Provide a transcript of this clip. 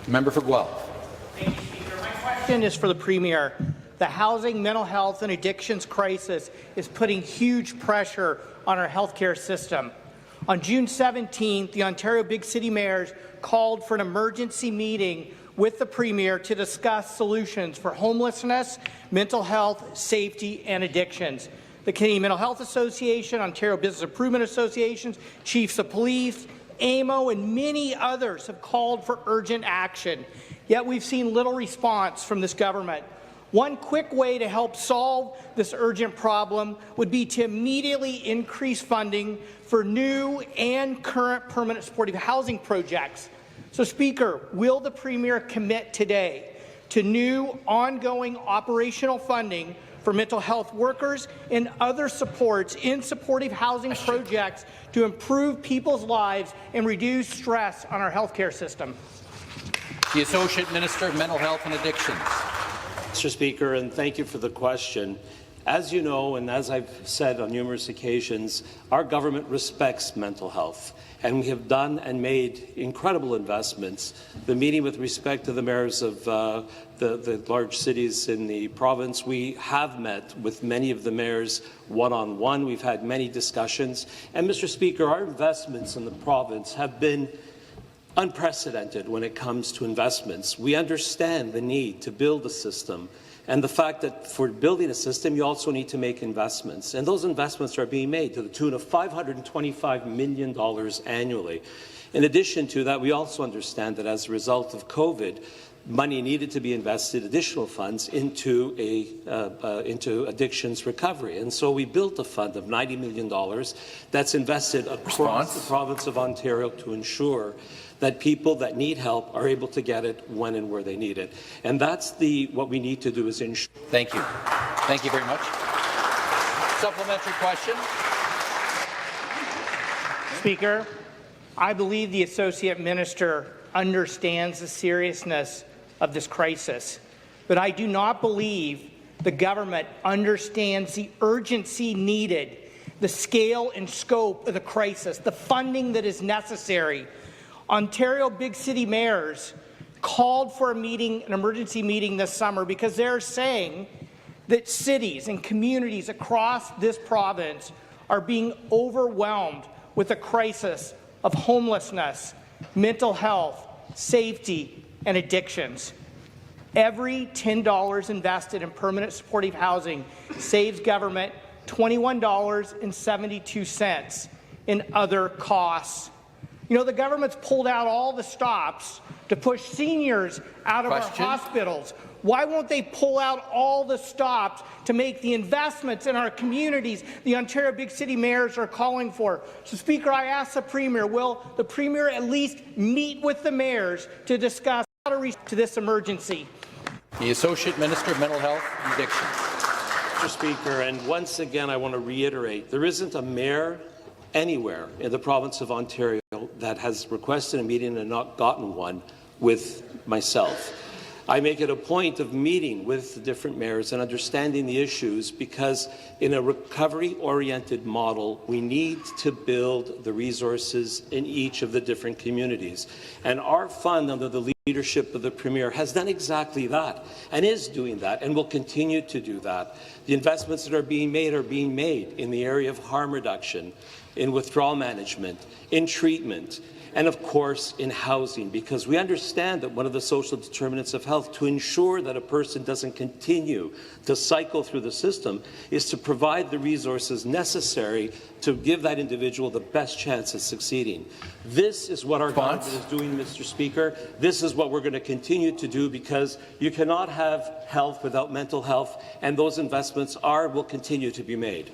Member for Guelph. Thank you, Speaker. My question is for the Premier. The housing, mental health and addictions crisis is putting huge pressure on our healthcare system. On June 17th, the Ontario Big City Mayors called for an emergency meeting with the Premier to discuss solutions for homelessness, mental health, safety and addictions. The Canadian Mental Health Association, Ontario Business Improvement Associations, Chiefs of Police, AMO and many others have called for urgent action, yet we've seen little response from this government. One quick way to help solve this urgent problem would be to immediately increase funding for new and current permanent supportive housing projects. So, Speaker, will the Premier commit today to new ongoing operational funding for mental health workers and other supports in supportive housing projects to improve people's lives and reduce stress on our healthcare system? The Associate Minister of Mental Health and Addictions. Mr. Speaker, and thank you for the question. As you know, and as I've said on numerous occasions, our government respects mental health, and we have done and made incredible investments. The meeting with respect to the mayors of the large cities in the province, we have met with many of the mayors one-on-one. We've had many discussions. And, Mr. Speaker, our investments in the province have been unprecedented when it comes to investments. We understand the need to build a system and the fact that for building a system you also need to make investments, and those investments are being made to the tune of $525 million annually. In addition to that, we also understand that as a result of COVID, money needed to be invested, additional funds, into addictions recovery. And so we built a fund of $90 million that's invested across the province of Ontario to ensure that people that need help are able to get it when and where they need it. And that's what we need to do is ensure. Thank you. Thank you very much. Supplementary question. Speaker, I believe the Associate Minister understands the seriousness of this crisis, but I do not believe the government understands the urgency needed, the scale and scope of the crisis, the funding that is necessary. Ontario Big City Mayors called for a meeting, an emergency meeting this summer, because they're saying that cities and communities across this province are being overwhelmed with a crisis of homelessness, mental health, safety, and addictions. Every $10 invested in permanent supportive housing saves government $21.72 in other costs. You know, the government's pulled out all the stops to push seniors out of our hospitals. Why won't they pull out all the stops to make the investments in our communities the Ontario Big City Mayors are calling for? So, Speaker, I ask the Premier, will the Premier at least meet with the mayors to discuss how to respond to this emergency? The Associate Minister of Mental Health and Addictions. Mr. Speaker, and once again I want to reiterate, there isn't a mayor anywhere in the province of Ontario that has requested a meeting and not gotten one with myself. I make it a point of meeting with the different mayors and understanding the issues, because in a recovery-oriented model, we need to build the resources in each of the different communities. And our fund, under the leadership of the Premier, has done exactly that and is doing that and will continue to do that. The investments that are being made in the area of harm reduction, in withdrawal management, in treatment, and of course in housing, because we understand that one of the social determinants of health, to ensure that a person doesn't continue to cycle through the system, is to provide the resources necessary to give that individual the best chance of succeeding. This is what our government is doing, Mr. Speaker. This is what we're going to continue to do, because you cannot have health without mental health, and those investments will continue to be made.